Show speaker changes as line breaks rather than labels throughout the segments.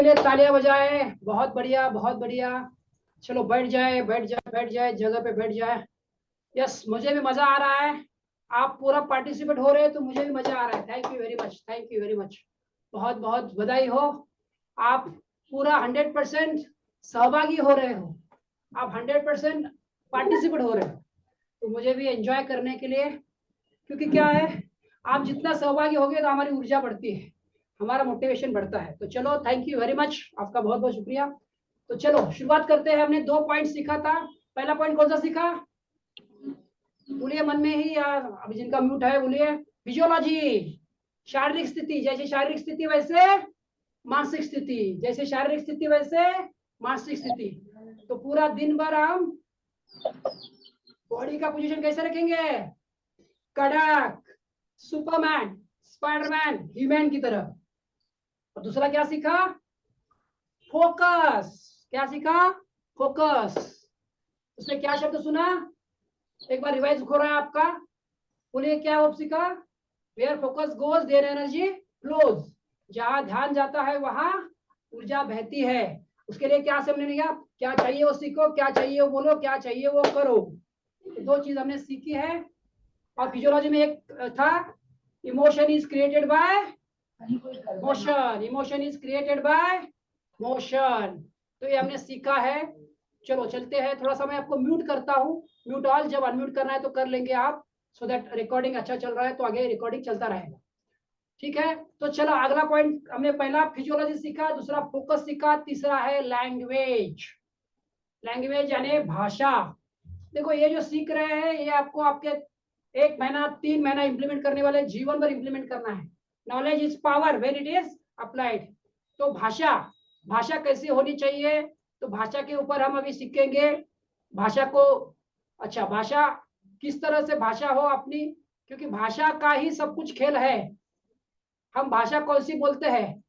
लिए तालियां बजाए। बहुत बढ़िया, बहुत बढ़िया। चलो बैठ जाए, बैठ जाए, बैठ जाए, जगह पे बैठ जाए। यस, मुझे भी मजा आ रहा है। आप पूरा पार्टिसिपेट हो रहे हैं तो मुझे भी मजा आ रहा है। Thank you very much, thank you very much. बहुत बहुत बधाई हो। आप पूरा 100% सहभागी हो रहे हो। आप 100% पार्टिसिपेट हो रहे हो। तो मुझे भी एंजॉय करने के लिए, क्योंकि क्या है, आप जितना सहभागी होगे तो हमारी ऊर्जा बढ़ती है, हमारा मोटिवेशन बढ़ता है। तो चलो, थैंक यू वेरी मच, आपका बहुत बहुत शुक्रिया। तो चलो शुरुआत करते हैं। हमने 2 पॉइंट सीखा था। पहला पॉइंट कौन सा सीखा? बोलिए मन में ही, या अभी जिनका म्यूट है बोलिए। फिजियोलॉजी, शारीरिक स्थिति। जैसे शारीरिक स्थिति वैसे मानसिक स्थिति, जैसे शारीरिक स्थिति वैसे मानसिक स्थिति। तो पूरा दिन भर हम बॉडी का पोजीशन कैसे रखेंगे? कड़क, सुपरमैन, स्पाइडरमैन, हीमैन की तरह। और दूसरा क्या सीखा? फोकस। क्या सीखा? फोकस। उसमें क्या शब्द सुना? एक बार रिवाइज हो रहा है आपका। बोलिए क्या वो सीखा? Where focus goes there energy flows. जहां ध्यान जाता है वहां ऊर्जा बहती है। उसके लिए क्या समझने लिया? क्या चाहिए वो सीखो, क्या चाहिए वो बोलो, क्या चाहिए वो करो। तो 2 चीज हमने सीखी है। और फिजियोलॉजी में एक था, emotion is created by motion. Emotion is created by motion. तो ये हमने सीखा है। चलो चलते हैं। थोड़ा सा मैं आपको म्यूट करता हूँ। म्यूट ऑल, जब अनम्यूट करना है तो कर लेंगे आप, सो दैट रिकॉर्डिंग अच्छा चल रहा है तो आगे रिकॉर्डिंग चलता रहेगा। ठीक है, तो चलो अगला पॉइंट। हमने पहला फिजियोलॉजी सीखा, दूसरा फोकस सीखा, तीसरा है लैंग्वेज। लैंग्वेज यानी भाषा। देखो ये जो सीख रहे हैं ये आपको आपके 1 महीना 3 महीना इंप्लीमेंट करने वाले, जीवन भर इंप्लीमेंट करना है। Knowledge is power when it is applied. तो भाषा, भाषा कैसी होनी चाहिए, तो भाषा के ऊपर हम अभी सीखेंगे। भाषा को, अच्छा भाषा किस तरह से भाषा हो अपनी, क्योंकि भाषा का ही सब कुछ खेल है। हम भाषा कौन सी बोलते हैं?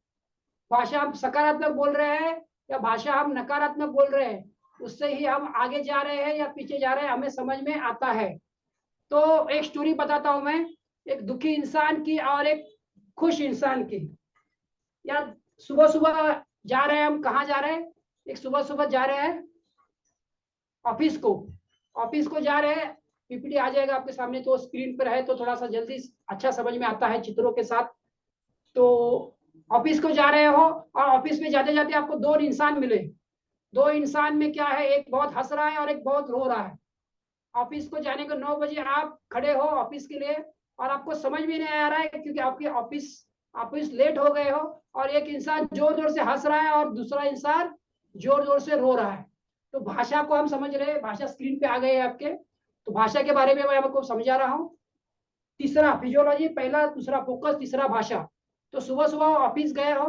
भाषा हम सकारात्मक बोल रहे हैं या भाषा हम नकारात्मक बोल रहे हैं, उससे ही हम आगे जा रहे हैं या पीछे जा रहे हैं हमें समझ में आता है। तो एक स्टोरी बताता हूं मैं, एक दुखी इंसान की और एक खुश इंसान की। यार सुबह सुबह जा रहे हैं हम, कहाँ जा रहे हैं? एक सुबह सुबह जा रहे हैं ऑफिस को। ऑफिस को जा रहे हैं। पीपीटी आ जाएगा आपके सामने, तो स्क्रीन पर है तो थोड़ा सा जल्दी अच्छा समझ में आता है चित्रों के साथ। तो ऑफिस को जा रहे हो और ऑफिस में जाते जाते आपको 2 इंसान मिले। 2 इंसान में क्या है, एक बहुत हंस रहा है और एक बहुत रो रहा है। ऑफिस को जाने को 9 बजे आप खड़े हो ऑफिस के लिए, और आपको समझ में नहीं आ रहा है क्योंकि आपके ऑफिस ऑफिस लेट हो गए हो। और एक इंसान जोर जोर से हंस रहा है और दूसरा इंसान जोर जोर से रो रहा है। तो भाषा को हम समझ रहे हैं, भाषा स्क्रीन पे आ गई है आपके। तो भाषा के बारे में मैं आपको समझा रहा हूँ। तीसरा फिजियोलॉजी, पहला, दूसरा फोकस, तीसरा भाषा। तो सुबह सुबह ऑफिस गए हो,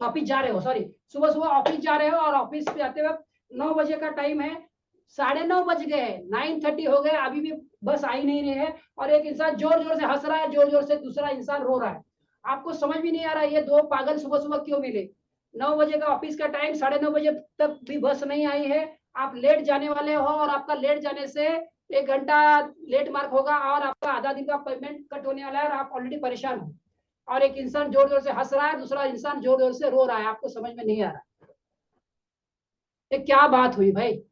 ऑफिस जा रहे हो, सॉरी, सुबह सुबह ऑफिस जा रहे हो और ऑफिस पे जाते वक्त 9 बजे का टाइम है। 9:30 बज गए, 9:30 हो गए, अभी भी बस आई नहीं रही है। और एक इंसान जोर जोर से हंस रहा है, जोर जोर से दूसरा इंसान रो रहा है। आपको समझ भी नहीं आ रहा है ये 2 पागल सुबह सुबह क्यों मिले। 9 बजे का ऑफिस का टाइम, 9:30 बजे तक भी बस नहीं आई है। आप लेट जाने वाले हो और आपका लेट जाने से 1 घंटा लेट मार्क होगा और आपका आधा दिन का पेमेंट कट होने वाला है और आप ऑलरेडी परेशान हो। और एक इंसान जोर जोर से हंस रहा है, दूसरा इंसान जोर जोर से रो रहा है, आपको समझ में नहीं आ रहा ये क्या बात हुई भाई।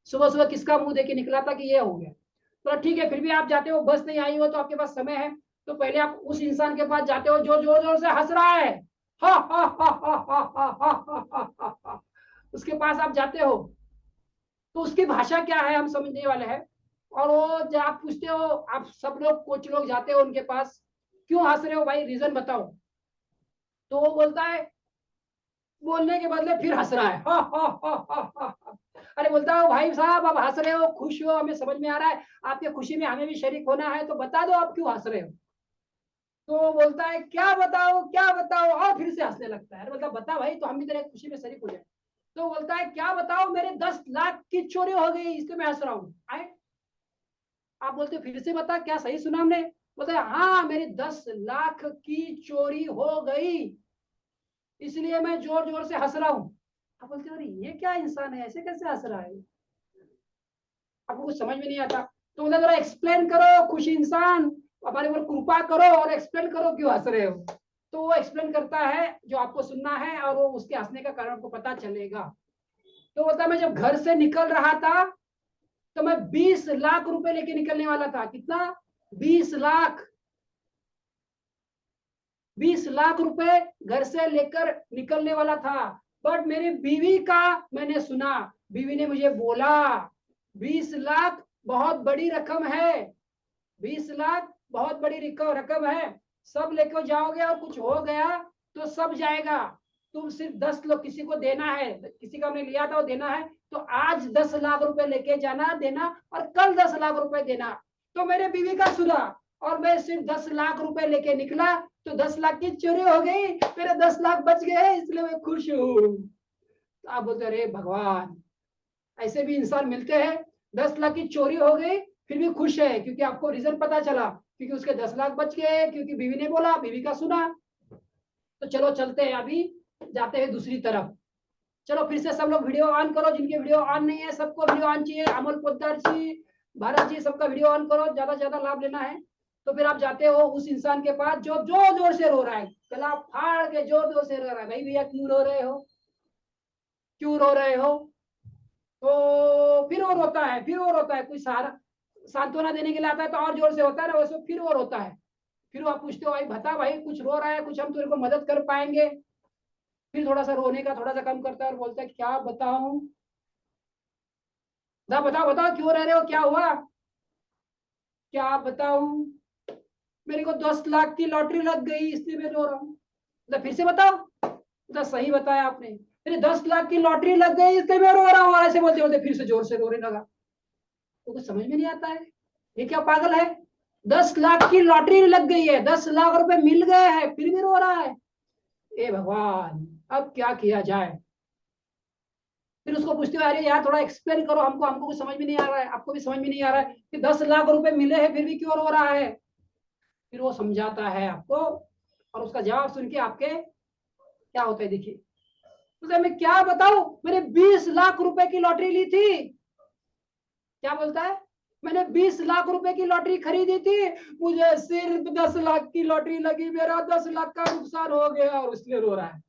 सुबह सुबह किसका मुंह देके निकला था कि ये हो गया। तो ठीक है, फिर भी आप जाते हो, बस नहीं आई हो तो आपके पास समय है। तो पहले आप उस इंसान के पास जाते हो जो जोर जोर से हंस रहा है, हा हा हा हा हा हा हा हा हा हा। उसके पास आप जाते हो, तो उसकी भाषा क्या है हम समझने वाले हैं। और वो जब आप पूछते हो, आप सब लोग कोच लोग जाते हो उनके पास, क्यों हंस रहे हो भाई, रीजन बताओ। तो वो बोलता है, बोलने के बदले फिर हंस रहा है, हा हा हा हा हा। अरे बोलता हो भाई साहब आप हंस रहे हो, खुश हो, हमें समझ में आ रहा है, आपके खुशी में हमें भी शरीक होना है, तो बता दो आप क्यों हंस रहे हो। तो वो बोलता है क्या बताओ क्या बताओ, और फिर से हंसने लगता है। मतलब बता भाई तो हम भी तेरे खुशी में शरीक हो जाए। तो बोलता है क्या बताओ, मेरे 10 लाख की चोरी हो गई, इसलिए मैं हंस रहा हूँ। आए, आप बोलते फिर से बता, क्या सही सुना हमने? बोलते हाँ, मेरी 10 लाख की चोरी हो गई, इसलिए मैं जोर जोर से हंस रहा हूँ। आप बोलते हो अरे ये क्या इंसान है, ऐसे कैसे हंस रहा है, आपको कुछ समझ में नहीं आता। तो बोला जरा एक्सप्लेन करो खुशी इंसान, हमारे ऊपर कृपा करो और एक्सप्लेन करो क्यों हंस रहे हो। तो वो एक्सप्लेन करता है जो आपको सुनना है, और वो उसके हंसने का कारण आपको पता चलेगा। तो बोलता है मैं जब घर से निकल रहा था तो मैं 20 लाख रुपए लेके निकलने वाला था। कितना? 20 लाख। 20 लाख रुपए घर से लेकर निकलने वाला था, बट मेरी बीवी का मैंने सुना। बीवी ने मुझे बोला 20 लाख बहुत बड़ी रकम है, 20 लाख बहुत बड़ी रकम है, सब लेकर जाओगे और कुछ हो गया तो सब जाएगा, तुम सिर्फ 10 लोग किसी को देना है, किसी का हमने लिया था वो देना है, तो आज 10 लाख रुपए लेके जाना देना और कल 10 लाख रुपए देना। तो मेरे बीवी का सुना और मैं सिर्फ 10 लाख रुपए लेके निकला, तो 10 लाख की चोरी हो गई, मेरे 10 लाख बच गए, इसलिए मैं खुश हूँ। तो आप बोलते अरे भगवान, ऐसे भी इंसान मिलते हैं। 10 लाख की चोरी हो गई फिर भी खुश है, क्योंकि आपको रीजन पता चला, क्योंकि उसके 10 लाख बच गए, क्योंकि बीवी ने बोला, बीवी का सुना। तो चलो चलते हैं, अभी जाते हैं दूसरी तरफ। चलो फिर से सब लोग वीडियो ऑन करो, जिनके वीडियो ऑन नहीं है सबको वीडियो ऑन चाहिए। अमल पोद्दार जी, भारत जी, सबका वीडियो ऑन करो, ज्यादा से ज्यादा लाभ लेना है। तो फिर आप जाते हो उस इंसान के पास जो जोर जोर से रो रहा है, गला फाड़ के जोर जोर से रो रहा है। भाई भैया क्यों रो रहे हो, क्यों रो रहे हो? तो फिर वो रोता है, फिर वो रोता है, कोई सहारा सांत्वना देने के लिए आता है तो और जोर से होता है ना, वैसे फिर वो रोता है। फिर आप पूछते हो भाई बता भाई, कुछ रो रहा है, कुछ हम तेरे को मदद कर पाएंगे? फिर थोड़ा सा रोने का थोड़ा सा कम करता है और बोलता है क्या बताऊं, बताओ बताओ क्यों रह रहे हो, क्या हुआ, क्या बताऊं? मेरे को 10 लाख की लॉटरी लग गई इसलिए मैं रो रहा हूँ। तो फिर से बताओ। तो सही बताया आपने, मेरे 10 लाख की लॉटरी लग गई इसलिए मैं रो रहा हूँ। ऐसे बोलते बोलते फिर से जोर से रोने लगा। तो कुछ समझ में नहीं आता है, ये क्या पागल है? 10 लाख की लॉटरी लग गई है, 10 लाख रुपए मिल गए हैं, फिर भी रो रहा है। ए भगवान, अब क्या किया जाए? फिर उसको पूछते हो अरे यार थोड़ा एक्सप्लेन करो हमको, हमको कुछ समझ में नहीं आ रहा है, आपको भी समझ में नहीं आ रहा है कि 10 लाख रुपए मिले हैं फिर भी क्यों रो रहा है। फिर वो समझाता है आपको, और उसका जवाब सुन के आपके क्या होता है देखिए। तो मैं क्या बताऊं, मैंने 20 लाख रुपए की लॉटरी ली थी। क्या बोलता है? मैंने 20 लाख रुपए की लॉटरी खरीदी थी, मुझे सिर्फ 10 लाख की लॉटरी लगी, मेरा 10 लाख का नुकसान हो गया, और इसलिए रो रहा है।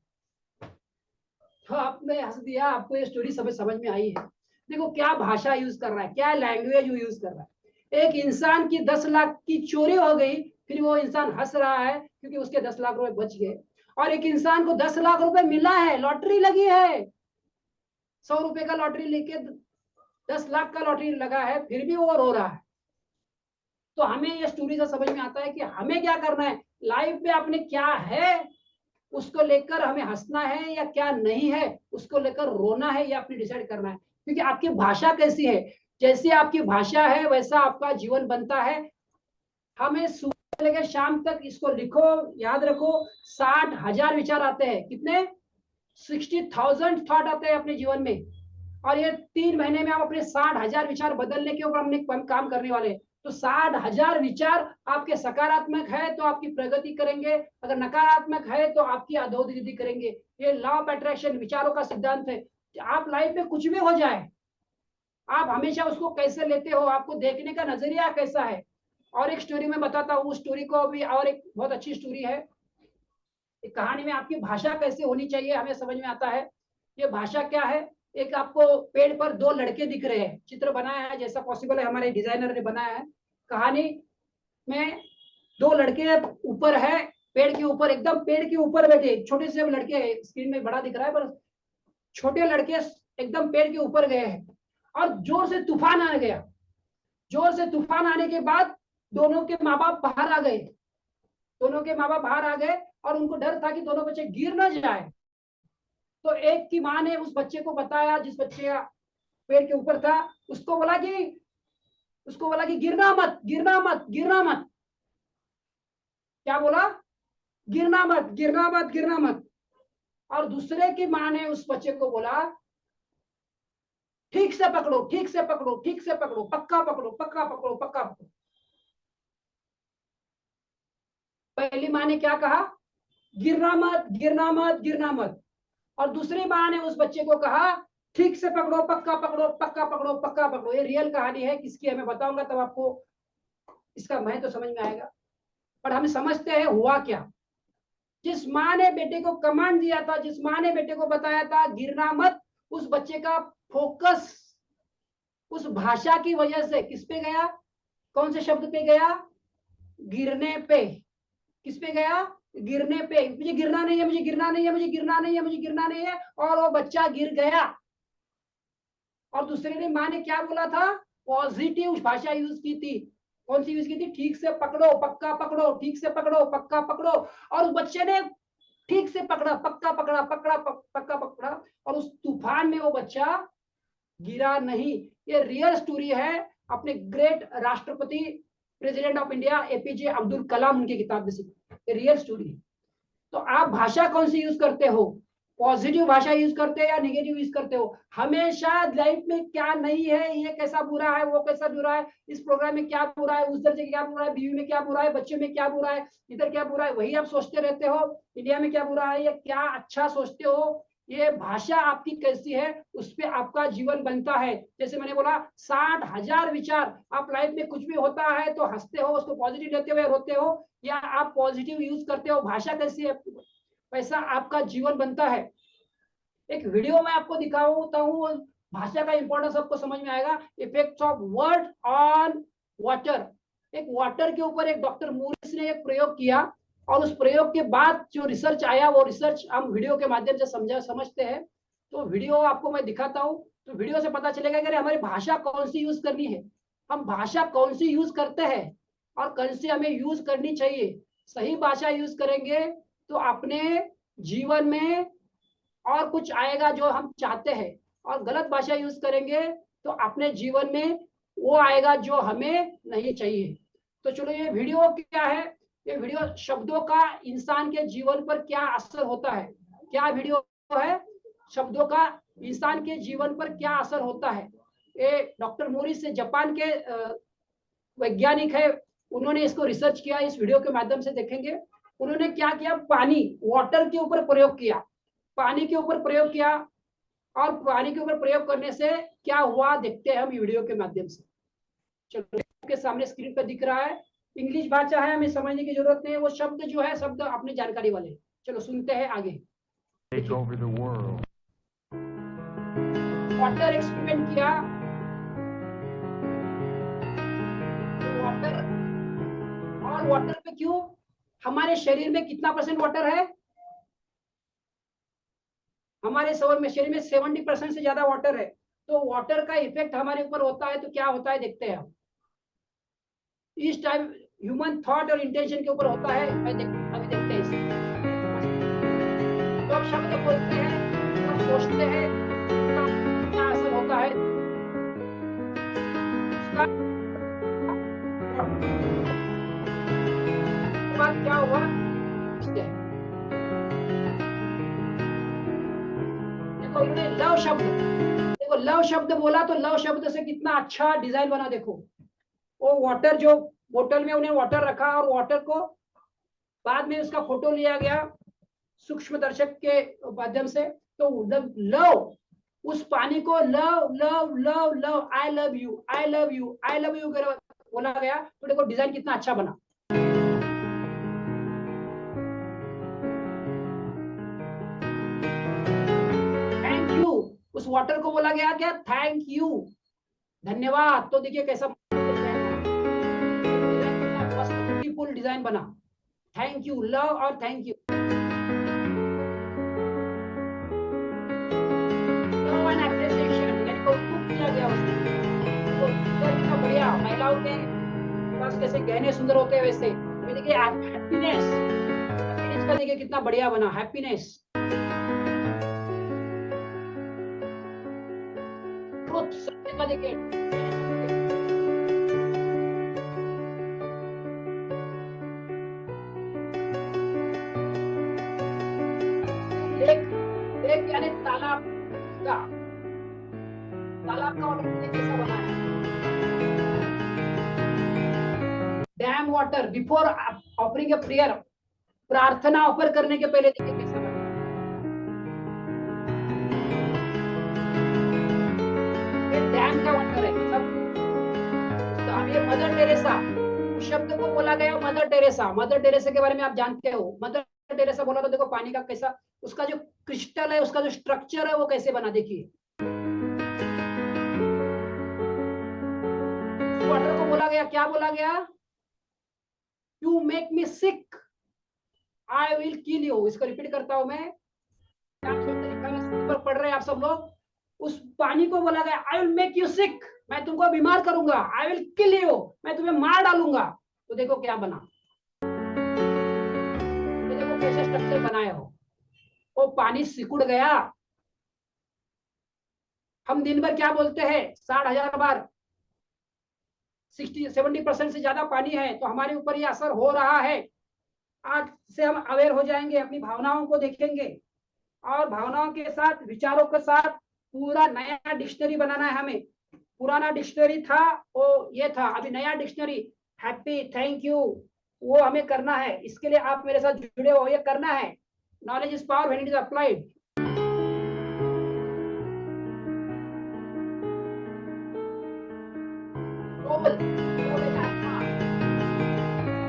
तो आपने हंस दिया, आपको ये स्टोरी समझ में आई है? देखो क्या भाषा यूज कर रहा है, क्या लैंग्वेज यूज कर रहा है। एक इंसान की 10 लाख की चोरी हो गई, फिर वो इंसान हंस रहा है क्योंकि उसके 10 लाख रुपए बच गए। और एक इंसान को 10 लाख रुपए मिला है, लॉटरी लगी है, 100 रुपए का लॉटरी लेके 10 लाख का लॉटरी लगा है, फिर भी वो रो रहा है। तो हमें ये स्टोरी से समझ में आता है कि हमें क्या करना है लाइफ में, अपने क्या है उसको लेकर हमें हंसना है या क्या नहीं है उसको लेकर रोना है, या अपनी डिसाइड करना है। क्योंकि आपकी भाषा कैसी है, जैसी आपकी भाषा है वैसा आपका जीवन बनता है। हमें सुबह से लेकर शाम तक इसको लिखो, याद रखो, 60,000 विचार आते हैं। कितने? 60,000 थॉट आते हैं अपने जीवन में। और ये 3 महीने में हम अपने 60,000 विचार बदलने के ऊपर हमने काम करने वाले हैं। तो 60,000 विचार आपके सकारात्मक है तो आपकी प्रगति करेंगे, अगर नकारात्मक है तो आपकी अधोगति करेंगे। ये लॉ ऑफ अट्रैक्शन विचारों का सिद्धांत है। आप लाइफ में कुछ भी हो जाए, आप हमेशा उसको कैसे लेते हो, आपको देखने का नजरिया कैसा है। और एक स्टोरी में बताता हूँ, उस स्टोरी को भी, और एक बहुत अच्छी स्टोरी है। एक कहानी में आपकी भाषा कैसे होनी चाहिए हमें समझ में आता है। ये भाषा क्या है, एक आपको पेड़ पर 2 लड़के दिख रहे हैं, चित्र बनाया है जैसा पॉसिबल है, हमारे डिजाइनर ने बनाया है। कहानी में 2 लड़के ऊपर है, पेड़ के ऊपर, एकदम पेड़ के ऊपर बैठे, छोटे से लड़के, स्क्रीन में बड़ा दिख रहा है पर छोटे लड़के एकदम पेड़ के ऊपर गए हैं, और जोर से तूफान आ गया। जोर से तूफान आने के बाद दोनों के माँ बाप बाहर आ गए, दोनों के माँ बाप बाहर आ गए, और उनको डर था कि दोनों बच्चे गिर ना जाए। तो एक की माँ ने उस बच्चे को बताया, जिस बच्चे का पेड़ के ऊपर था, उसको बोला कि गिरना मत, गिरना मत, गिरना मत। क्या बोला? गिरना मत, गिरना मत, गिरना मत। और दूसरे की माँ ने उस बच्चे को बोला ठीक से पकड़ो, ठीक से पकड़ो, ठीक से पकड़ो, पक्का पकड़ो, पक्का पकड़ो, पक्का पकड़ो। पहली माँ ने क्या कहा? गिरना मत, गिरना मत, गिरना मत। और दूसरी माँ ने उस बच्चे को कहा ठीक से पकड़ो, पक्का पकड़ो, पक्का पकड़ो, पक्का पकड़ो। ये रियल कहानी है, किसकी है मैं बताऊंगा तब आपको इसका महत्व तो समझ में आएगा। पर हम समझते हैं हुआ क्या। जिस माँ ने बेटे को कमांड दिया था, जिस माँ ने बेटे को बताया था गिरना मत, उस बच्चे का फोकस उस भाषा की वजह से किस पे गया? कौन से शब्द पे गया? गिरने पे। किस पे गया? गिरने पे। मुझे गिरना नहीं है, मुझे गिरना नहीं है, मुझे गिरना नहीं है, मुझे गिरना नहीं है, और वो बच्चा गिर गया। और दूसरे ने माँ ने क्या बोला था? पॉजिटिव भाषा यूज की थी। कौन सी यूज की थी? ठीक से पकड़ो, पक्का पकड़ो, ठीक से पकड़ो, पक्का पकड़ो। और उस बच्चे ने ठीक से पकड़ा, पक्का पकड़ा, पक्का पकड़ा, और उस तूफान में वो बच्चा गिरा नहीं। ये रियल स्टोरी है अपने ग्रेट राष्ट्रपति president of India APJ Abdul Kalam, उनकी किताब में से। ये रियल स्टोरी है। तो आप भाषा कौन सी यूज करते हो? पॉजिटिव भाषा यूज करते हो या नेगेटिव यूज करते हो? हमेशा लाइफ में क्या नहीं है, ये कैसा बुरा है, वो कैसा बुरा है, इस प्रोग्राम में क्या बुरा है, उस दर्जे क्या बुरा है, बीवी में क्या बुरा है, बच्चे में क्या बुरा है, इधर क्या बुरा है, वही आप सोचते रहते हो। इंडिया में क्या बुरा है, ये क्या अच्छा सोचते हो? ये भाषा आपकी कैसी है, उस पर आपका जीवन बनता है। जैसे मैंने बोला 60,000 विचार। आप लाइफ में कुछ भी होता है तो हंसते हो, उसको पॉजिटिव लेते हुए रोते हो, या आप पॉजिटिव यूज करते हो? भाषा कैसी है, वैसा आपका जीवन बनता है। एक वीडियो में आपको दिखाता हूँ, भाषा का इंपॉर्टेंस आपको समझ में आएगा। Effects of word on water. एक वाटर के ऊपर एक डॉक्टर मूरिस ने एक प्रयोग किया, और उस प्रयोग के बाद जो रिसर्च आया, वो रिसर्च हम वीडियो के माध्यम से समझते हैं। तो वीडियो आपको मैं दिखाता हूँ, तो वीडियो से पता चलेगा कि हमारी भाषा कौन सी यूज करनी है, हम भाषा कौन सी यूज करते हैं, और कौन सी हमें यूज करनी चाहिए। सही भाषा यूज करेंगे तो अपने जीवन में और कुछ आएगा जो हम चाहते हैं, और गलत भाषा यूज करेंगे तो अपने जीवन में वो आएगा जो हमें नहीं चाहिए। तो चलो, ये वीडियो क्या है? ये वीडियो शब्दों का इंसान के जीवन पर क्या असर होता है। क्या वीडियो है? शब्दों का इंसान के जीवन पर क्या असर होता है। ये डॉक्टर मोरिस से, जापान के वैज्ञानिक है, उन्होंने इसको रिसर्च किया। इस वीडियो के माध्यम से देखेंगे उन्होंने क्या किया। पानी, वाटर के ऊपर प्रयोग किया, पानी के ऊपर प्रयोग किया, और पानी के ऊपर प्रयोग करने से क्या हुआ देखते हैं हम वीडियो के माध्यम से। चलो, आपके सामने स्क्रीन पर दिख रहा है। इंग्लिश भाषा है, हमें समझने की जरूरत नहीं है, वो शब्द जो है शब्द अपनी जानकारी वाले। चलो सुनते हैं आगे। वाटर एक्सपेरिमेंट किया। वाटर, और वाटर पे क्यों, हमारे शरीर में कितना % वाटर है? हमारे शरीर में 70% से ज्यादा वाटर है। तो वाटर का इफेक्ट हमारे ऊपर होता है तो क्या होता है देखते हैं हम। इस टाइम ह्यूमन थॉट और इंटेंशन के ऊपर होता है। अभी देखते हैं इसे। तो आप शब्द बोलते हैं, आप सोचते हैं, क्या असर होता है उसका। बाद क्या हुआ, देखो इन्होंने लव शब्द, देखो लव शब्द बोला, तो लव शब्द से कितना अच्छा डिजाइन बना। देखो वो वाटर, जो बोतल में उन्हें वाटर रखा, और वाटर को बाद में उसका फोटो लिया गया सूक्ष्म दर्शक के माध्यम से। तो लव, उस पानी को love love love love, I love you, I love you, I love you बोला गया। तो देखो डिजाइन कितना अच्छा बना। थैंक यू, उस वाटर को बोला गया क्या? थैंक यू, धन्यवाद। तो देखिए कैसा ब्यूटीफुल डिजाइन बना। थैंक यू, लव और thank you. Love and appreciation, यानी को किया गया उसने। तो कितना बढ़िया, महिलाओं के पास कैसे गहने सुंदर होते हैं वैसे। देखिए हैप्पीनेस, हैप्पीनेस का देखिए कितना बढ़िया बना, हैप्पीनेस। ट्रुथ, सत्य का देखिए। लेक यानी तालाब का, तालाब का वाटर कैसा बना है। Dam water, before offering a prayer, प्रार्थना ऑफर करने के पहले देखिए कैसा बना। ये डैम का वाटर है सब। तो अब ये मदर टेरेसा, उस शब्द को बोला गया मदर टेरेसा। मदर टेरेसा के बारे में आप जानते हो। मदर टेरेसा बोला था, देखो पानी का कैसा उसका जो क्रिस्टल है, उसका जो स्ट्रक्चर है वो कैसे बना, देखिए। वाटर को बोला गया, क्या बोला गया? You make me sick, I will kill you. इसको रिपीट करता हूं मैं, पढ़ रहे हैं आप सब लोग। उस पानी को बोला गया I will make you sick, मैं तुमको बीमार करूंगा, आई विल किल यू, मैं तुम्हें मार डालूंगा। तो देखो क्या बना, तो देखो कैसे स्ट्रक्चर बनाया हो। वो पानी सिकुड़ गया। हम दिन भर क्या बोलते हैं 60,000 बार, 60-70% से ज्यादा पानी है, तो हमारे ऊपर ये असर हो रहा है। आज से हम अवेयर हो जाएंगे, अपनी भावनाओं को देखेंगे, और भावनाओं के साथ, विचारों के साथ पूरा नया डिक्शनरी बनाना है हमें। पुराना डिक्शनरी था वो ये था, अभी नया डिक्शनरी हैप्पी, थैंक यू, वो हमें करना है। इसके लिए आप मेरे साथ जुड़े हो, ये करना है। Knowledge is power when it is applied.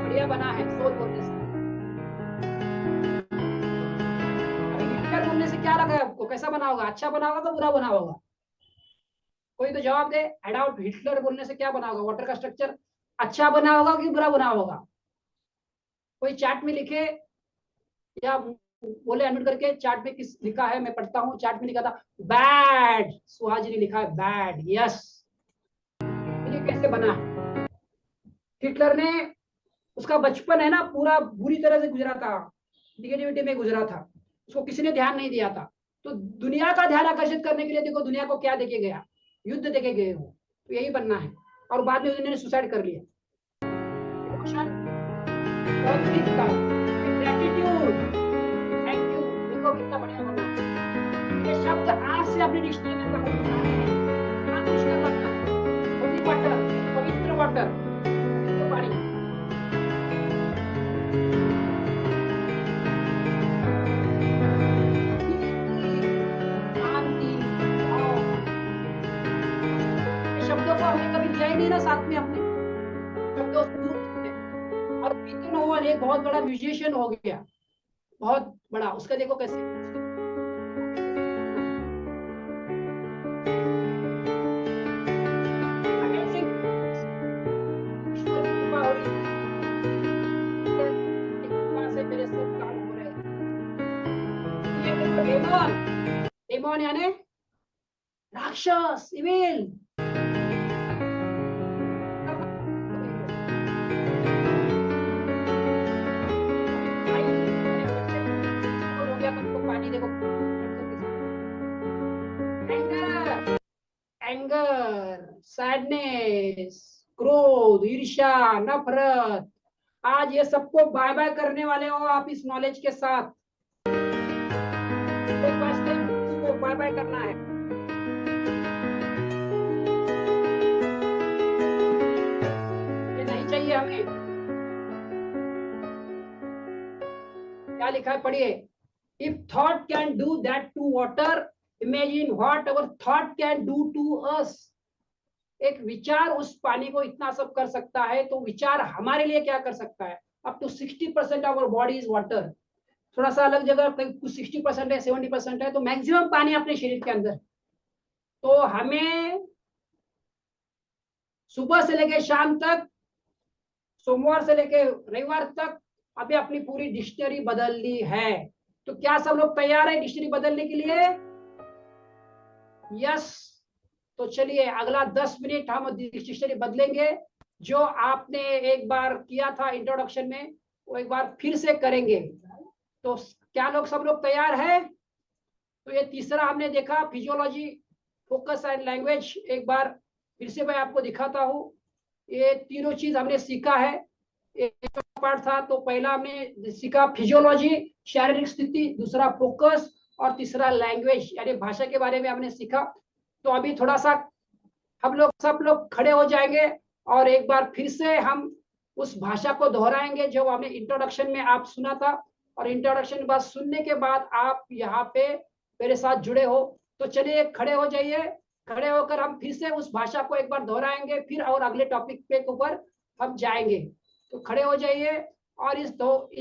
बढ़िया बना है सोल बोलने से। अभी हिटलर बोलने से क्या लगा है आपको, कैसा बना होगा? अच्छा बना होगा तो बुरा बना होगा? कोई तो जवाब दे। एडॉल्फ हिटलर बोलने से क्या बना होगा? वाटर का स्ट्रक्चर अच्छा बना होगा कि बुरा बना होगा? कोई चैट में लिखे, या बोले अनम्यूट करके। चैट में किस लिखा है, मैं पढ़ता हूँ। चैट में लिखा था बैड, सुहाजी ने लिखा है बैड। यस, ये कैसे बना है? हिटलर ने, उसका बचपन है ना पूरा बुरी तरह से गुजरा था, निगेटिविटी में गुजरा था, उसको किसी ने ध्यान नहीं दिया था। तो दुनिया का ध्यान आकर्षित करने के लिए देखो दुनिया को क्या देके गया, युद्ध देके गए हो। तो यही बनना है। और बाद में उन्होंने सुसाइड कर लिया। बहुत वीक था। ग्रेटिट्यूड, थैंक यू, देखो कितना बढ़िया बना। ये शब्द आज से अपनी डिक्शनरी में पकड़ना है। मुश्किल लगता है। होली वाटर, पवित्र वाटर, पवित्र पानी। शांति, शब्दों को हमने कभी लिया ही नहीं ना साथ में, अपने शब्दों से दूर थे। और बीतन ओवन एक बहुत बड़ा म्यूजिशियन हो गया, बहुत बड़ा। उसका देखो कैसे अमेजिंग, ईश्वर की कृपा हो रही है, कृपा से मेरे सब काम हो रहे हैं। ये देखो डेमन, डेमन यानी राक्षस, इविल। पानी देखो, एंगर, एंगर, सैडनेस, क्रोध, ईर्ष्या, नफरत। आज ये सबको बाय बाय करने वाले हो आप इस नॉलेज के साथ। तो फर्स्ट टाइम इसको बाय बाय करना है। ये नहीं चाहिए हमें। क्या लिखा है, पढ़िए। If thought can do that to water, imagine what our thought can do to us. एक विचार उस पानी को इतना सब कर सकता है, तो विचार हमारे लिए क्या कर सकता है? Up to 60% of our body is water. थोड़ा सा अलग जगह कुछ 60% है, 70% है, तो मैक्सिमम पानी अपने शरीर के अंदर। तो हमें सुबह से लेकर शाम तक, सोमवार से लेकर रविवार तक, अभी अपनी पूरी डिक्शनरी बदलनी है। तो क्या सब लोग तैयार है डिक्शनरी बदलने के लिए? यस। तो चलिए अगला 10 मिनट हम डिक्शनरी बदलेंगे। जो आपने एक बार किया था इंट्रोडक्शन में, वो एक बार फिर से करेंगे। तो क्या लोग, सब लोग तैयार है? तो ये तीसरा हमने देखा, फिजियोलॉजी, फोकस एंड लैंग्वेज। एक बार फिर से मैं आपको दिखाता हूँ। ये तीनों चीज हमने सीखा है। एक पार्ट था, तो पहला हमने सीखा फिजियोलॉजी, शारीरिक स्थिति, दूसरा फोकस, और तीसरा लैंग्वेज यानी भाषा के बारे में हमने सीखा। तो अभी थोड़ा सा हम लोग सब लोग खड़े हो जाएंगे, और एक बार फिर से हम उस भाषा को दोहराएंगे जो हमने इंट्रोडक्शन में आप सुना था। और इंट्रोडक्शन के बाद सुनने के बाद आप यहाँ पे मेरे साथ जुड़े हो। तो चलिए खड़े हो जाइए। खड़े होकर हम फिर से उस भाषा को एक बार दोहराएंगे, फिर और अगले टॉपिक पे ऊपर हम जाएंगे। तो खड़े हो जाइए। और इस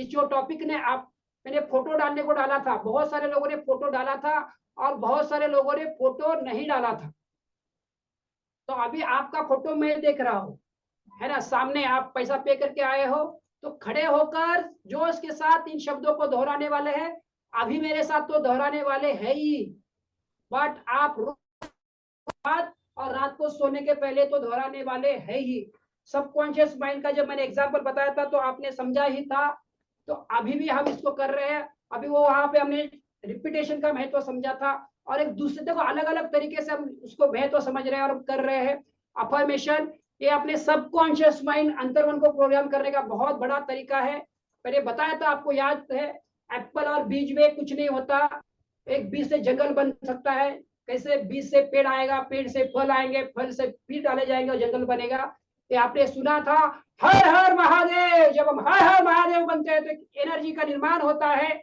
जो टॉपिक ने आप मैंने फोटो डालने को डाला था, बहुत सारे लोगों ने फोटो डाला था और बहुत सारे लोगों ने फोटो नहीं डाला था। तो अभी आपका फोटो मैं देख रहा हूँ, है ना, सामने आप पैसा पे करके आए हो, तो खड़े होकर जोश के साथ इन शब्दों को दोहराने वाले हैं। अभी मेरे साथ तो दोहराने वाले है ही, बट आप रात और रात को सोने के पहले तो दोहराने वाले है ही। सबकॉन्शियस माइंड का जब मैंने एग्जांपल बताया था तो आपने समझा ही था, तो अभी भी हम इसको कर रहे हैं। अभी वो वहां पे हमने रिपीटेशन का महत्व समझा था, और एक दूसरे को अलग अलग तरीके से हम उसको महत्व समझ रहे हैं और कर रहे हैं। अफर्मेशन ये अपने सबकॉन्शियस माइंड अंतर्मन को प्रोग्राम करने का बहुत बड़ा तरीका है। पहले बताया था, आपको याद है, एप्पल और बीज में कुछ नहीं होता, एक बीज से जंगल बन सकता है। कैसे बीज से पेड़ आएगा, पेड़ से फल आएंगे, फल से बीज डाले जाएंगे और जंगल बनेगा। ये आपने सुना था, हर हर महादेव। जब हम हर हर महादेव बनते हैं तो एनर्जी का निर्माण होता है।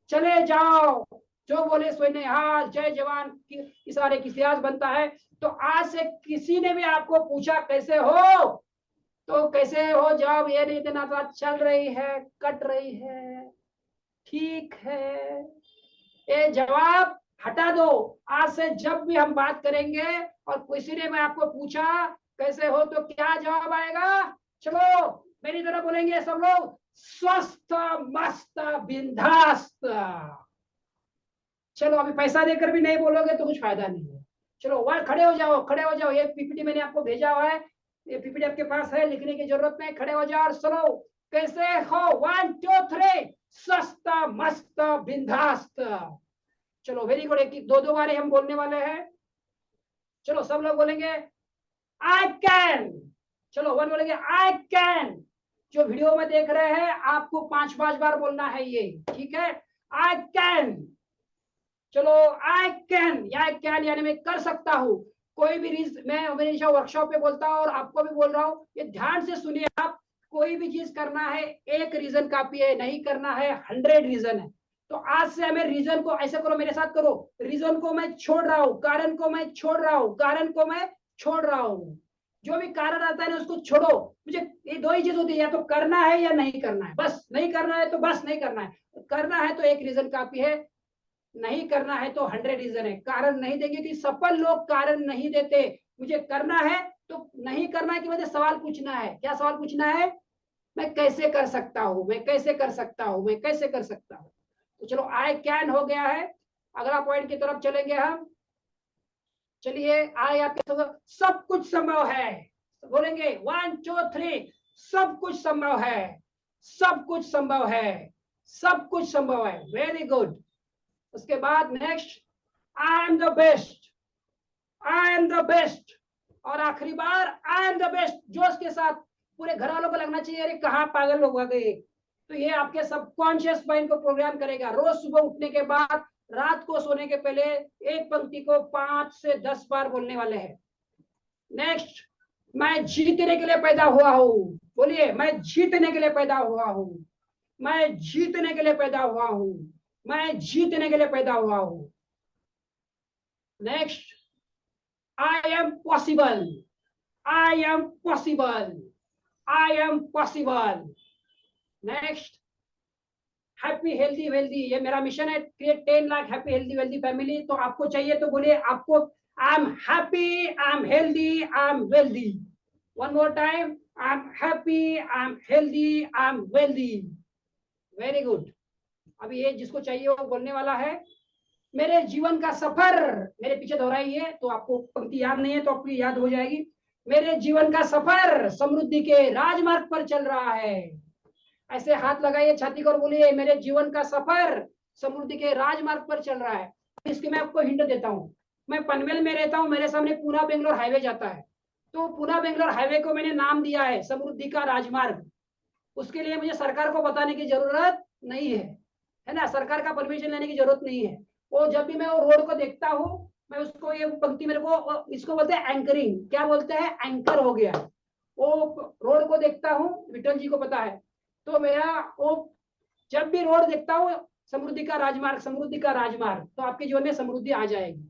चले जाओ, जो बोले सो निहाल, जय जवान की इशारे की सियाज बनता है। तो आज से किसी ने भी आपको पूछा कैसे हो, तो कैसे हो जवाब ये नहीं देना था, चल रही है, कट रही है, ठीक है, ये जवाब हटा दो। आज से जब भी हम बात करेंगे और किसी ने मैं आपको पूछा कैसे हो, तो क्या जवाब आएगा? चलो मेरी तरह बोलेंगे सब लोग, स्वस्थ मस्त बिंदास्त। चलो अभी पैसा देकर भी नहीं बोलोगे तो कुछ फायदा नहीं है। चलो वहां खड़े हो जाओ, खड़े हो जाओ। ये पीपीटी मैंने आपको भेजा हुआ है, ये पीपीटी आपके पास है, लिखने की जरूरत नहीं, खड़े हो जाओ और सुनो कैसे हो। 1 2 3, स्वस्थ मस्त बिंदास्त। चलो वेरी गुड। एक दो दो बारे हम बोलने वाले हैं। चलो सब लोग बोलेंगे आई कैन। चलो वन बोलेंगे आई कैन। जो वीडियो में देख रहे हैं आपको 5 बार बोलना है ये, ठीक है? I can. चलो आई कैन, या कैन यानी मैं कर सकता हूँ। कोई भी मैं हमेशा वर्कशॉप पे बोलता हूँ और आपको भी बोल रहा हूँ, ये ध्यान से सुनिए आप। कोई भी चीज करना है एक रीजन काफी है, नहीं करना है 100 रीजन है। तो आज से हमें रीजन को ऐसे करो, मेरे साथ करो, रीजन को मैं छोड़ रहा हूँ, कारण को मैं छोड़ रहा हूँ, कारण को मैं छोड़ रहा हूँ। जो भी कारण आता है ना उसको छोड़ो। मुझे ये दो ही चीज होती है, या तो करना है या नहीं करना है, बस। नहीं करना है तो बस नहीं करना है, करना है तो एक रीजन काफी है, नहीं करना है तो 100 रीजन है। कारण नहीं देंगे कि सफल लोग कारण नहीं देते। मुझे करना है तो नहीं करना है कि मुझे सवाल पूछना है। क्या सवाल पूछना है? मैं कैसे कर सकता हूं, मैं कैसे कर सकता हूं, मैं कैसे कर सकता हूं। तो चलो आई कैन हो गया है। अगला पॉइंट की तरफ चलेंगे हम। चलिए आई आपके सब कुछ संभव है। बोलेंगे 1 2 3, सब कुछ संभव है, सब कुछ संभव है, सब कुछ संभव है। Very good. उसके बाद next, I am the best, I am the best. और आखिरी बार आई एम द बेस्ट, जोश के साथ पूरे घर वालों को लगना चाहिए अरे कहाँ पागल लोग आ गए। तो ये आपके सबकॉन्शियस माइंड को प्रोग्राम करेगा। रोज सुबह उठने के बाद, रात को सोने के पहले एक पंक्ति को 5 से 10 बार बोलने वाले हैं। नेक्स्ट, मैं जीतने के लिए पैदा हुआ हूं। बोलिए, मैं जीतने के लिए पैदा हुआ हूं, मैं जीतने के लिए पैदा हुआ हूं, मैं जीतने के लिए पैदा हुआ हूं। Next, I am possible, I am possible, I am possible. Next, happy healthy wealthy. ये मेरा मिशन है, create 10 lakh happy healthy wealthy family. तो आपको चाहिए तो बोलिए, आपको I am happy, I am healthy, I am wealthy. One more time, I am happy, I am healthy, I am wealthy. Very good. अभी ये जिसको चाहिए वो बोलने वाला है, मेरे जीवन का सफर। मेरे पीछे दोहराइए, तो आपको पंक्ति याद नहीं है तो आपको याद हो जाएगी। मेरे जीवन का सफर समृद्धि के राजमार्ग पर चल रहा है। ऐसे हाथ लगाइए छाती को और बोलिए, मेरे जीवन का सफर समृद्धि के राजमार्ग पर चल रहा है। इसके मैं आपको हिंट देता हूँ। मैं पनवेल में रहता हूँ, मेरे सामने पुणे बेंगलोर हाईवे जाता है, तो पुणे बेंगलोर हाईवे को मैंने नाम दिया है समृद्धि का राजमार्ग। उसके लिए मुझे सरकार को बताने की जरूरत नहीं है ना, सरकार का परमिशन लेने की जरूरत नहीं है। वो जब भी मैं वो रोड को देखता हूँ, मैं उसको, ये पंक्ति मेरे को, इसको बोलते हैं एंकरिंग। क्या बोलते हैं? एंकर हो गया। वो रोड को देखता हूँ, विठल जी को पता है, तो मेरा वो जब भी रोड देखता हूँ, समृद्धि का राजमार्ग, समृद्धि का राजमार्ग, तो आपके जीवन में समृद्धि आ जाएगी।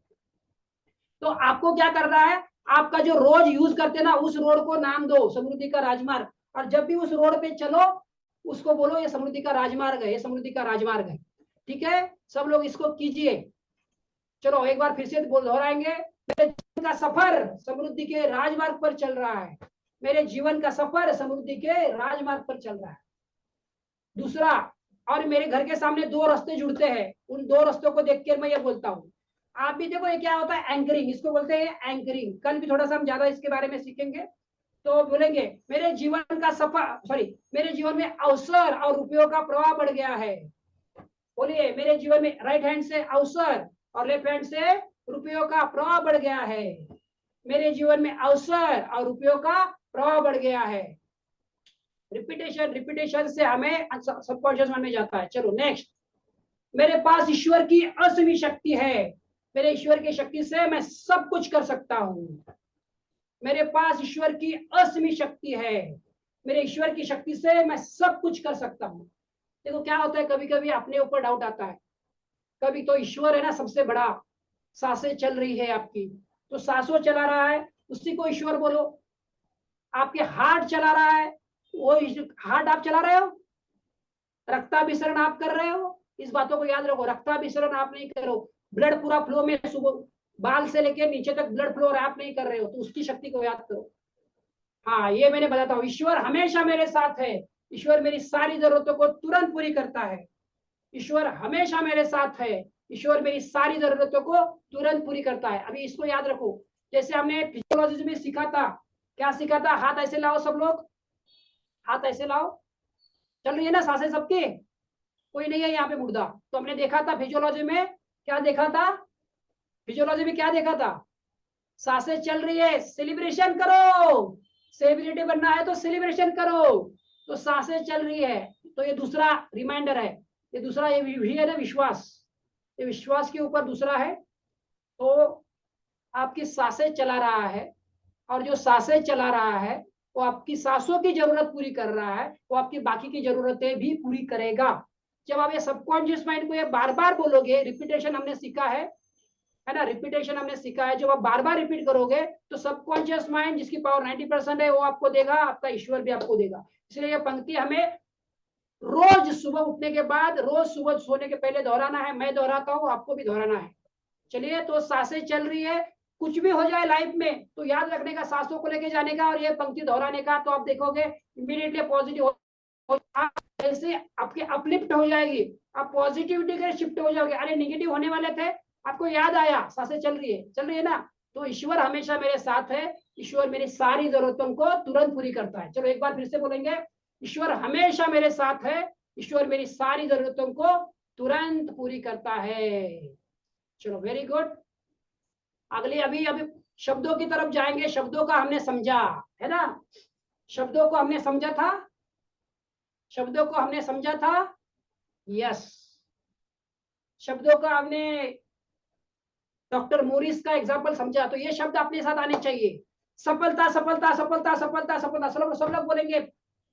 तो आपको क्या करना है, आपका जो रोज यूज करते हैं ना, उस रोड को नाम दो समृद्धि का राजमार्ग। और जब भी उस रोड पे चलो उसको बोलो ये समृद्धि का राजमार्ग है, ये समृद्धि का राजमार्ग है। ठीक है, सब लोग इसको कीजिए। चलो एक बार फिर से दोहराएंगे, मेरे जीवन का सफर समृद्धि के राजमार्ग पर चल रहा है, मेरे जीवन का सफर समृद्धि के राजमार्ग पर चल रहा है। दूसरा, और मेरे घर के सामने दो रास्ते जुड़ते हैं, उन दो रास्तों को देख कर मैं ये बोलता हूँ। आप भी देखो ये क्या होता है, एंकरिंग, इसको बोलते हैं एंकरिंग। कल भी थोड़ा सा हम ज्यादा इसके बारे में सीखेंगे। तो बोलेंगे मेरे जीवन का सफर, सॉरी, मेरे जीवन में अवसर और रुपयों का प्रवाह बढ़ गया है। बोलिए, मेरे जीवन में राइट हैंड से अवसर और लेफ्ट हैंड से रुपयों का प्रवाह बढ़ गया है। मेरे जीवन में अवसर और रुपयों का प्रवाह बढ़ गया है। रिपीटेशन, रिपीटेशन से हमें सबकॉन्शियस माइंड में जाता है। चलो नेक्स्ट, मेरे पास ईश्वर की असीमित शक्ति है, मेरे ईश्वर की शक्ति से मैं सब कुछ कर सकता हूँ। मेरे पास ईश्वर की असीमित शक्ति है, मेरे ईश्वर की शक्ति से मैं सब कुछ कर सकता हूँ। देखो क्या होता है, कभी कभी अपने ऊपर डाउट आता है। कभी तो ईश्वर है ना सबसे बड़ा, सांसें चल रही है आपकी, तो सांसों चला रहा है, उसी को ईश्वर बोलो। आपके हार्ट चला रहा है, वो हार्ट आप चला रहे हो, रक्ताभिसरण आप कर रहे हो। इस बातों को याद रखो, रक्ताभिसरण आप नहीं करो, ब्लड पूरा फ्लो में, सुबह बाल से लेके नीचे तक ब्लड फ्लो आप नहीं कर रहे हो, तो उसकी शक्ति को याद करो। हाँ, ये मैंने बताता हूँ, ईश्वर हमेशा मेरे साथ है, ईश्वर मेरी सारी जरूरतों को तुरंत पूरी करता है। ईश्वर हमेशा मेरे साथ है, ईश्वर मेरी सारी जरूरतों को तुरंत पूरी करता है। अभी इसको याद रखो, जैसे हमने फिजियोलॉजी में सीखा था, क्या सीखा था, हाथ ऐसे लाओ, सब लोग हाथ ऐसे लाओ। चल रही है ना सांसें सबकी, कोई नहीं है यहाँ पे मुर्दा। तो हमने देखा था फिजियोलॉजी में, क्या देखा था, फिजियोलॉजी में क्या देखा था, सांसें चल रही है, सेलिब्रेशन करो, सेलिब्रिटी बनना है तो सेलिब्रेशन करो। तो सांसें चल रही है, तो ये दूसरा रिमाइंडर है, ये दूसरा, ये भी है ना विश्वास, ये विश्वास के ऊपर दूसरा है। तो आपकी सांसें चला रहा है, और जो सांसें चला रहा है वो आपकी सांसों की जरूरत पूरी कर रहा है, वो आपकी बाकी की जरूरतें भी पूरी करेगा। जब आप ये सबकॉन्शियस माइंड को ये बार बार बोलोगे, रिपीटेशन हमने सीखा है ना, रिपीटेशन हमने सीखा है, जब आप बार बार रिपीट करोगे तो सबकॉन्शियस माइंड जिसकी पावर 90% है वो आपको देगा, आपका ईश्वर भी आपको देगा। इसलिए ये पंक्ति हमें रोज सुबह उठने के बाद, रोज सुबह सोने के पहले दोहराना है। मैं दोहराता हूँ, आपको भी दोहराना है। चलिए, तो सांसें चल रही है, कुछ भी हो जाए लाइफ में तो याद रखने का, सांसों को लेके जाने का और ये पंक्ति दोहराने का, तो आप देखोगे इमीडिएटली पॉजिटिव ऐसे आपके अपलिफ्ट हो जाएगी, आप पॉजिटिविटी के शिफ्ट हो जाओगे। अरे निगेटिव होने वाले थे, आपको याद आया, सांसें चल रही है ना। तो ईश्वर हमेशा मेरे साथ है, ईश्वर मेरी सारी जरूरतों को तुरंत पूरी करता है। चलो एक बार फिर से बोलेंगे, ईश्वर हमेशा मेरे साथ है, ईश्वर मेरी सारी जरूरतों को तुरंत पूरी करता है। चलो वेरी गुड। अगली अभी अभी शब्दों की तरफ जाएंगे। शब्दों का हमने समझा है ना, शब्दों को हमने समझा था, शब्दों को हमने समझा था, यस। शब्दों का हमने डॉक्टर मोरिस का एग्जाम्पल समझा, तो ये शब्द अपने साथ आने चाहिए। सफलता, सफलता, सफलता, सफलता, सफलता, सब लोग बोलेंगे,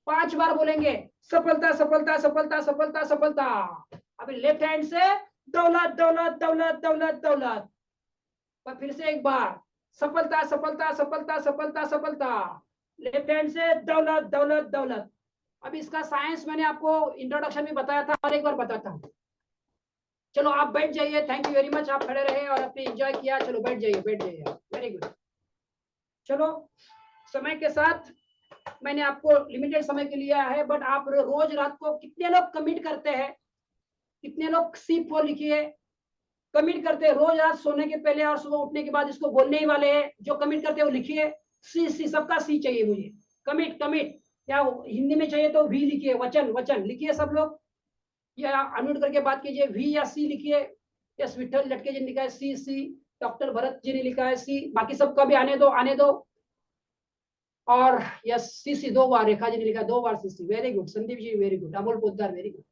5 बार बोलेंगे, सफलता, सफलता, सफलता, सफलता, सफलता। अभी लेफ्ट हैंड से दौलत, दौलत, दौलत, दौलत, दौलत। और फिर से एक बार, सफलता, सफलता, सफलता, सफलता, सफलता। लेफ्ट हैंड से दौलत, दौलत, दौलत। अब इसका साइंस मैंने आपको इंट्रोडक्शन में बताया था, और एक बार बताता हूँ। चलो आप बैठ जाइए, थैंक यू वेरी मच, आप खड़े रहे और अपने एंजॉय किया। चलो बैठ जाइए, बैठ जाइए, वेरी गुड। चलो, समय के साथ मैंने आपको लिमिटेड समय के लिया है, बट आप रोज रात को कितने लोग कमिट करते हैं, कितने लोग C4 लिखिए, कमिट करते हैं रोज रात सोने के पहले और सुबह उठने के बाद, इसको बोलने ही वाले हैं। जो कमिट करते हैं वो लिखिए, सी, सबका सी चाहिए मुझे, कमिट, कमिट। या हिंदी में चाहिए तो V लिखिए, वचन, वचन लिखिए सब लोग, या अनम्यूट करके बात कीजिए, V या C लिखिए। यस विठल लटके जी ने लिखा है सी, डॉक्टर भरत जी ने लिखा है C, बाकी सबका भी आने दो, आने दो। और यस C 2 बार, रेखा जी ने लिखा 2 बार C, very good. Sandeep ji very good, Amol Poddar very good.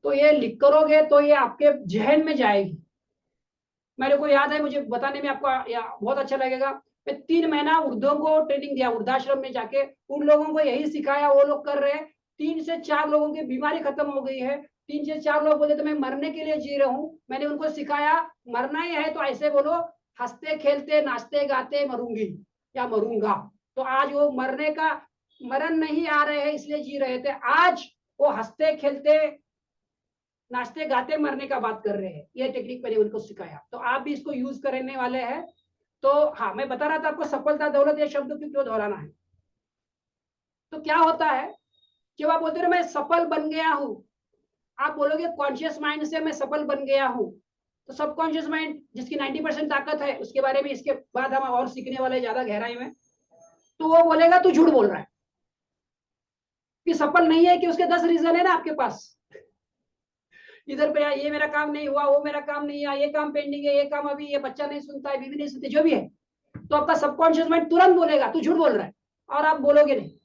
तो ये लिख करोगे तो ये आपके जहन में जाएगी। मेरे को याद है, मुझे बताने में आपको बहुत अच्छा लगेगा। मैं 3 महीना उर्दू को ट्रेनिंग दिया, वृद्धाश्रम में जाके उन लोगों को यही सिखाया, वो लोग कर रहे हैं। 3 से 4 लोगों की बीमारी खत्म हो गई है। 3 से 4 लोग बोले तो मैं मरने के लिए जी रहा हूँ। मैंने उनको सिखाया, मरना ही है तो ऐसे बोलो, हंसते खेलते नाचते गाते मरूंगी या मरूंगा। तो आज वो मरने का, मरण नहीं आ रहे हैं इसलिए जी रहे थे। आज वो हंसते खेलते नाचते गाते मरने का बात कर रहे हैं। ये टेक्निक मैंने उनको सिखाया, तो आप भी इसको यूज करने वाले हैं। तो हाँ, मैं बता रहा था आपको सफलता दौलत ये शब्द क्यों दोहराना है। तो क्या होता है, जब आप बोलते हो मैं सफल बन गया हूं, आप बोलोगे कॉन्शियस माइंड से मैं सफल बन गया हूं, तो सबकॉन्शियस माइंड जिसकी 90% ताकत है, उसके बारे में इसके बाद हम और सीखने वाले ज्यादा गहराई में, तो वो बोलेगा तू झूठ बोल रहा है कि सफल नहीं है, कि उसके 10 रीजन है ना आपके पास। इधर पे ये मेरा काम नहीं हुआ, वो मेरा काम नहीं हुआ, ये काम पेंडिंग है, ये काम अभी, ये बच्चा नहीं सुनता है, बीवी नहीं सुनती, जो भी है, तो आपका सबकॉन्शियस माइंड तुरंत बोलेगा तू झूठ बोल रहा है, और आप बोलोगे नहीं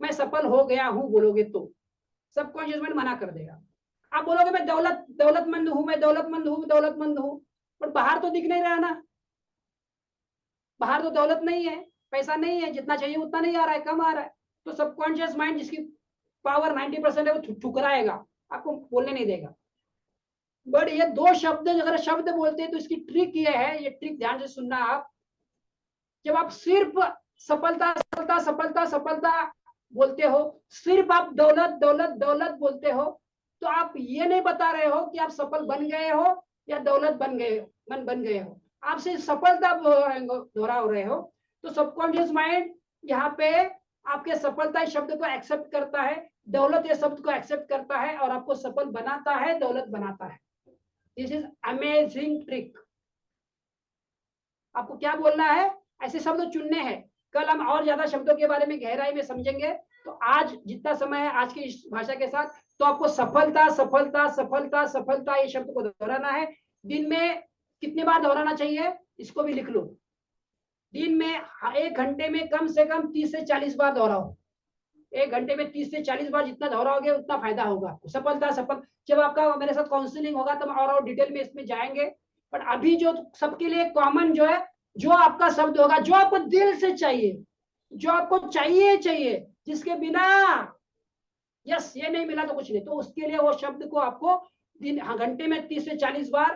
मैं सफल हो गया हूं, बोलोगे तो सबकॉन्शियस माइंड मना कर देगा। आप बोलोगे मैं दौलतमंद हूं, मैं दौलतमंद हूं, दौलतमंद हूं, पर बाहर तो दिख नहीं रहा ना, बाहर तो दौलत नहीं है, पैसा नहीं है, जितना चाहिए उतना नहीं आ रहा है, कम आ रहा है। तो सबकॉन्शियस माइंड जिसकी पावर 90% है, वो ठुकराएगा, आपको बोलने नहीं देगा। बट ये दो शब्द अगर शब्द बोलते हैं तो इसकी ट्रिक ये है, ये ट्रिक ध्यान से सुनना आप। जब आप सिर्फ सफलता सफलता सफलता सफलता बोलते हो, सिर्फ आप दौलत दौलत दौलत बोलते हो, तो आप ये नहीं बता रहे हो कि आप सफल बन गए हो या दौलत बन गए हो, आप सिर्फ सफलता दोहरा रहे हो। तो सबकॉन्शियस माइंड यहाँ पे आपके सफलता इस शब्द को एक्सेप्ट करता है, दौलत ये शब्द को एक्सेप्ट करता है, और आपको सफल बनाता है, दौलत बनाता है। This is amazing trick. आपको क्या बोलना है, ऐसे शब्द चुनने हैं। कल हम और ज्यादा शब्दों के बारे में गहराई में समझेंगे। तो आज जितना समय है आज की इस भाषा के साथ, तो आपको सफलता सफलता सफलता सफलता ये शब्द को दोहराना है। दिन में कितनी बार दोहराना चाहिए, इसको भी लिख लो। दिन में 1 घंटे में कम से कम 30 से 40 बार दोहराओ। 1 घंटे में 30 से 40 बार जितना दोहराओगे उतना फायदा होगा। सफलता सफल, जब आपका मेरे साथ काउंसलिंग होगा तब और डिटेल में इसमें जाएंगे। पर अभी जो सबके लिए कॉमन जो है, जो आपका शब्द होगा, जो आपको दिल से चाहिए, जो आपको चाहिए, जिसके बिना यस ये नहीं मिला तो कुछ नहीं, तो उसके लिए वो शब्द को आपको दिन घंटे में 30 से 40 बार,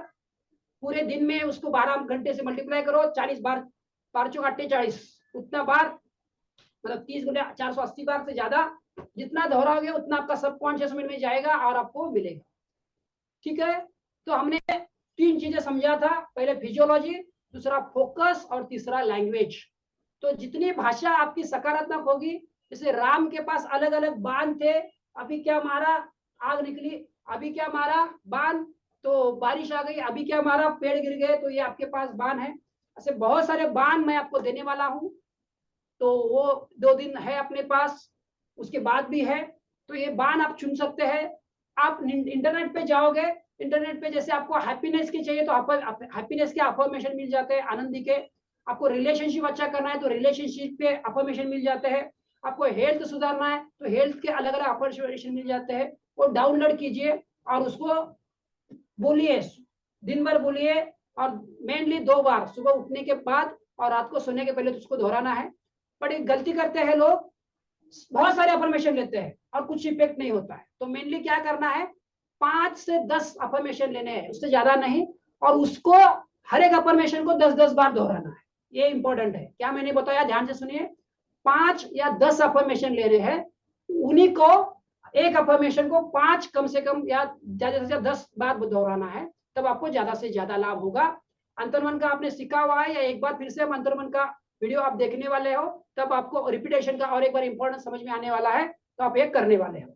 पूरे दिन में उसको 12 घंटे से मल्टीप्लाई करो, 40 बार, 4×48, उतना बार, मतलब 30 गुना 480 बार से ज्यादा जितना दोहराओगे उतना आपका सबकॉन्शियस माइंड में जाएगा और आपको मिलेगा। ठीक है, तो हमने 3 चीजें समझा था, पहले फिजियोलॉजी, दूसरा फोकस, और तीसरा लैंग्वेज। तो जितनी भाषा आपकी सकारात्मक होगी, जैसे राम के पास अलग अलग बाण थे, अभी क्या मारा, आग निकली, अभी क्या मारा, बाण, तो बारिश आ गई, अभी क्या मारा, पेड़ गिर गए, तो ये आपके पास बाण है। ऐसे बहुत सारे बाण मैं आपको देने वाला हूं, तो वो 2 दिन है अपने पास, उसके बाद भी है, तो ये बाण आप चुन सकते हैं। आप इंटरनेट पे जाओगे, इंटरनेट पे जैसे आपको हैप्पीनेस की चाहिए तो हैप्पीनेस के अफर्मेशन मिल जाते हैं, आनंदी के। आपको रिलेशनशिप अच्छा करना है तो रिलेशनशिप पे अफर्मेशन मिल जाते हैं। आपको हेल्थ सुधारना है तो हेल्थ के अलग अलग अफर्मेशन मिल जाते हैं। वो डाउनलोड कीजिए और उसको बोलिए, दिन भर बोलिए, और मेनली 2 बार, सुबह उठने के बाद और रात को सोने के पहले तो उसको दोहराना है। पर एक गलती करते हैं लोग, बहुत सारे अफर्मेशन लेते हैं और कुछ इफेक्ट नहीं होता है। तो मेनली क्या करना है, 5 से 10 अफर्मेशन लेने हैं, उससे ज्यादा नहीं, और उसको हर एक अफर्मेशन को 10-10 बार दोहराना है। ये इंपॉर्टेंट है, क्या मैंने बताया ध्यान से सुनिए। 5 या 10 अफर्मेशन लेने हैं, उन्हीं को एक अफर्मेशन को 5 कम से कम या ज्यादा से ज्यादा 10 बार दोहराना है, तब आपको ज्यादा से ज्यादा लाभ होगा। अंतर्मन का आपने सीखा हुआ है, या एक बार फिर से हम अंतर्मन का वीडियो आप देखने वाले हो, तब आपको रिपीटेशन का और एक बार इंपॉर्टेंट समझ में आने वाला है, तो आप एक करने वाले हो।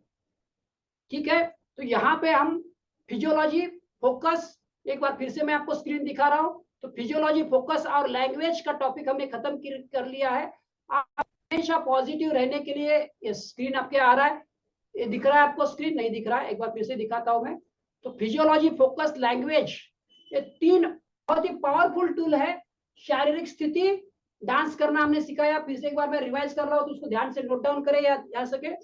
ठीक है, तो यहाँ पे हम फिजियोलॉजी, फोकस, एक बार फिर से मैं आपको स्क्रीन दिखा रहा हूँ। तो फिजियोलॉजी, फोकस और लैंग्वेज का टॉपिक हमने खत्म कर लिया है। आप हमेशा पॉजिटिव रहने के लिए, ये स्क्रीन आपके आ रहा है, ये दिख रहा है आपको, स्क्रीन नहीं दिख रहा है, एक बार फिर से दिखाता हूं मैं। तो फिजियोलॉजी, फोकस, लैंग्वेज, ये 3 बहुत ही पावरफुल टूल है। शारीरिक स्थिति, डांस करना हमने सिखाया, फिर से एक बार मैं रिवाइज कर रहा हूँ, तो उसको ध्यान से नोट डाउन करें या जा सके।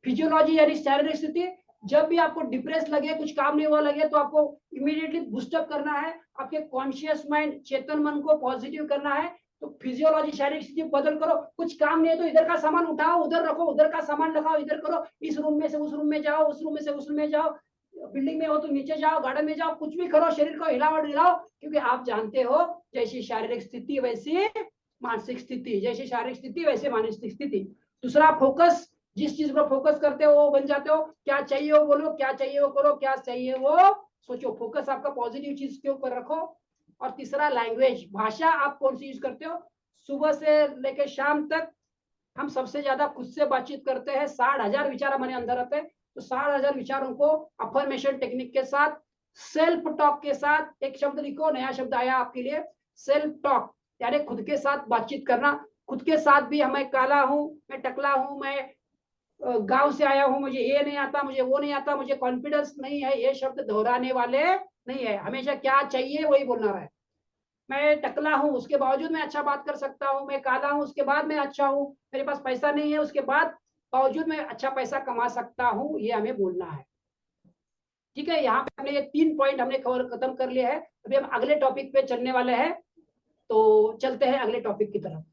फिजियोलॉजी यानी शारीरिक स्थिति, जब भी आपको डिप्रेस लगे, कुछ काम नहीं हुआ लगे, तो आपको इमीडिएटली बूस्टअप करना है, आपके कॉन्शियस माइंड, चेतन मन को पॉजिटिव करना है। तो फिजियोलॉजी, शारीरिक स्थिति बदल करो, कुछ काम नहीं है तो इधर का सामान उठाओ, उधर रखो, उधर का सामान लगाओ, इधर करो, इस रूम में से उस रूम में जाओ, उस रूम में से उस रूम में जाओ, बिल्डिंग में हो तो नीचे जाओ, गार्डन में जाओ, कुछ भी करो, शरीर को हिलाओ हिलाओ, क्योंकि आप जानते हो जैसी शारीरिक स्थिति वैसी मानसिक स्थिति, जैसी शारीरिक स्थिति वैसे मानसिक स्थिति। दूसरा फोकस, जिस चीज पर फोकस करते हो वो बन जाते हो। क्या चाहिए वो बोलो, क्या चाहिए वो करो, क्या चाहिए वो सोचो। फोकस आपका पॉजिटिव चीज के ऊपर रखो। और तीसरा लैंग्वेज, भाषा आप कौन सी यूज करते हो। सुबह से लेकर शाम तक हम सबसे ज्यादा खुद से बातचीत करते हैं। 60,000 विचार हमारे अंदर आते हैं। तो 60,000 विचारों को अफर्मेशन टेक्निक के साथ, सेल्फ टॉक के साथ, एक शब्द लिखो, नया शब्द आया आपके लिए, सेल्फ टॉक, यानी खुद के साथ बातचीत करना। खुद के साथ भी, मैं काला हूं, मैं टकला हूं, मैं गांव से आया हूं, मुझे ये नहीं आता, मुझे वो नहीं आता, मुझे कॉन्फिडेंस नहीं है, ये शब्द दोहराने वाले नहीं है। हमेशा क्या चाहिए वही बोलना है। मैं टकला हूं उसके बावजूद मैं अच्छा बात कर सकता हूं, मैं काला हूं उसके बाद मैं अच्छा हूं, मेरे पास पैसा नहीं है उसके बाद बावजूद मैं अच्छा पैसा कमा सकता हूं, ये हमें बोलना है। ठीक है, यहाँ पे हमने ये 3 पॉइंट हमने कवर खत्म कर लिया है। अभी हम अगले टॉपिक पे चलने वाले हैं, तो चलते हैं अगले टॉपिक की तरफ।